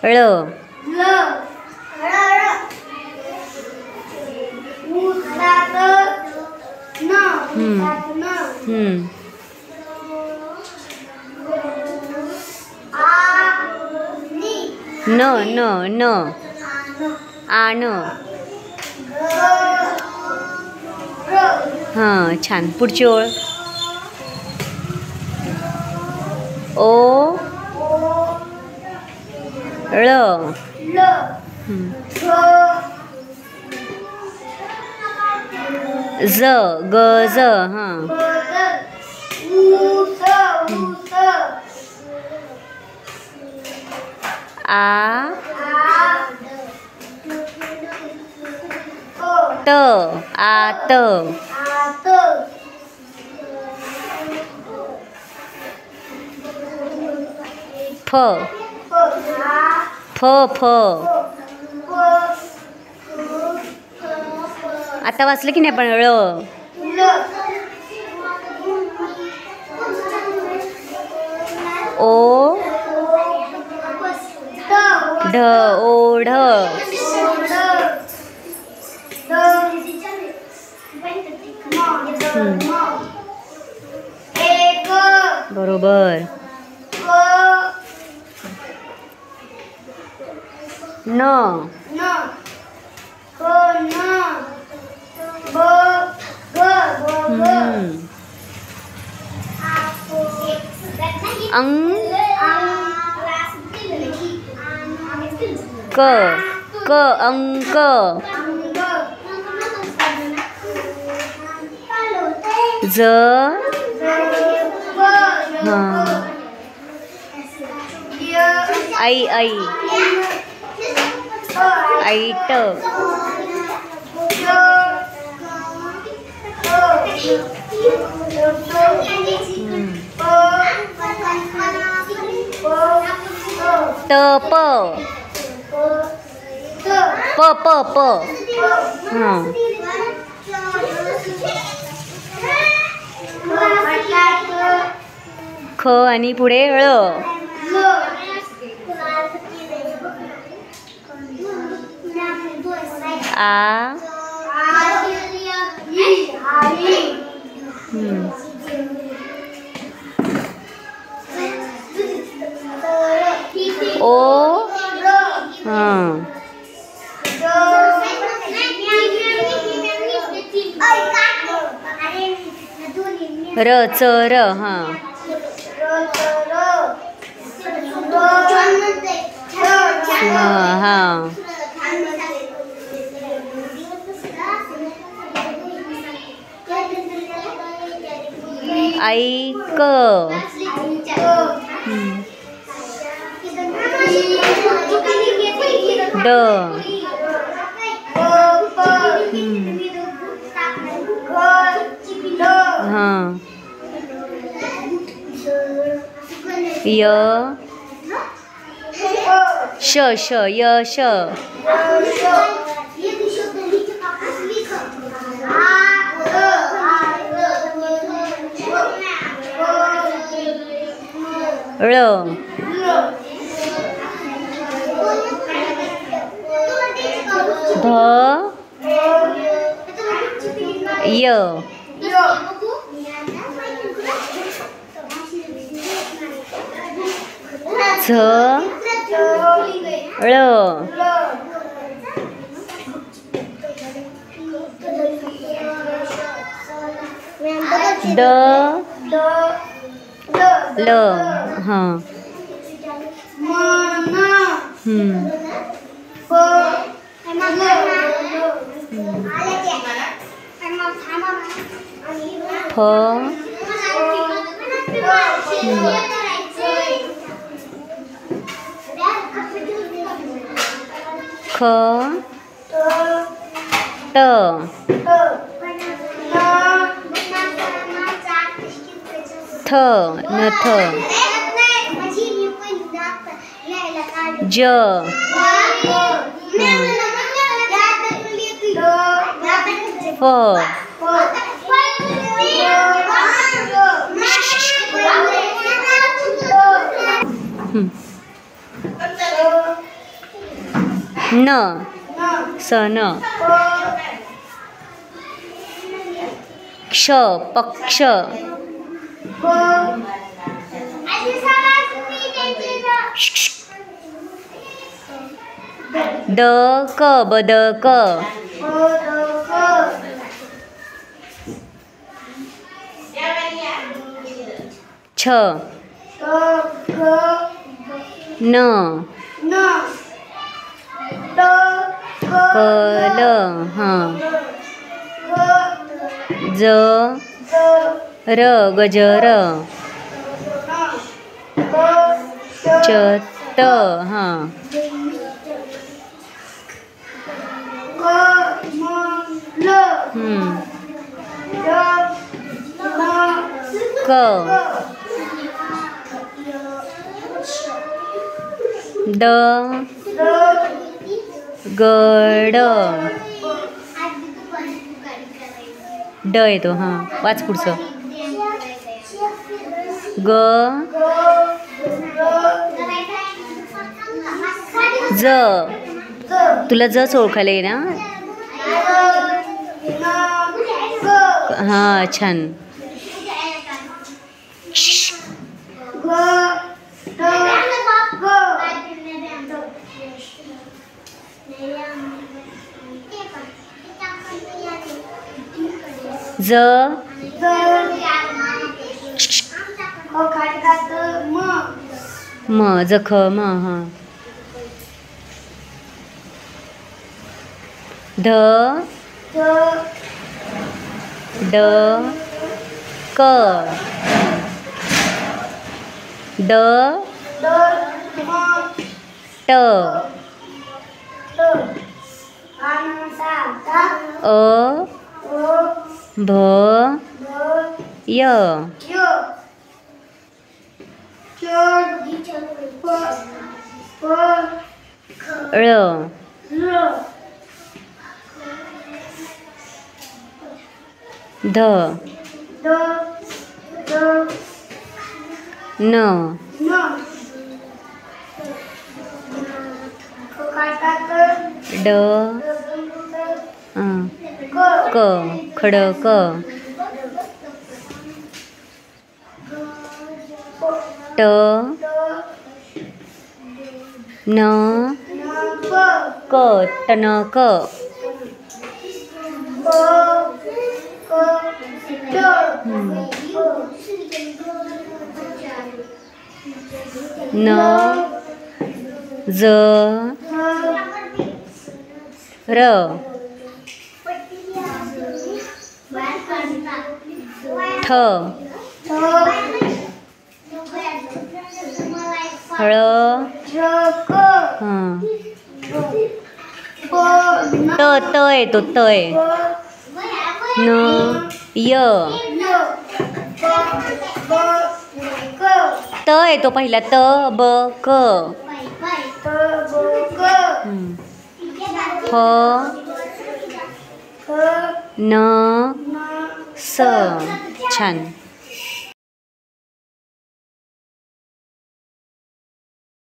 ळ न न न आण हां छान. पुढची ओळ ओ ळ ज ग ज हां आ त आत फ फ फ आता वाचलं की नाही आपण ळ ओ ढ ओढ बरोबर. न अंग क क अंक ज हां आई आई ऐट तप प प प हां ख आणि पुढे ळ आ ओ हां र च र हां हां ऐक ड हां य श श य श ळ ध य झ ळ ड ल हां फ ख ट थ नथ ज फ न सन क्ष पक्ष द क बदक छ न कल हाँ ज र गजर चत हाँ क द गड ड येतो हां वाच पुढचं ग ज तुला जच ओळखायला आहे ना हां छान ज म जखम हां ध ड क ड ट अ भ य ळ ध न ड क खडक ट न क टणक न ज र ठ हळ हां त त येतो त आहे न य त येतो पहिला त ब क फ न स छान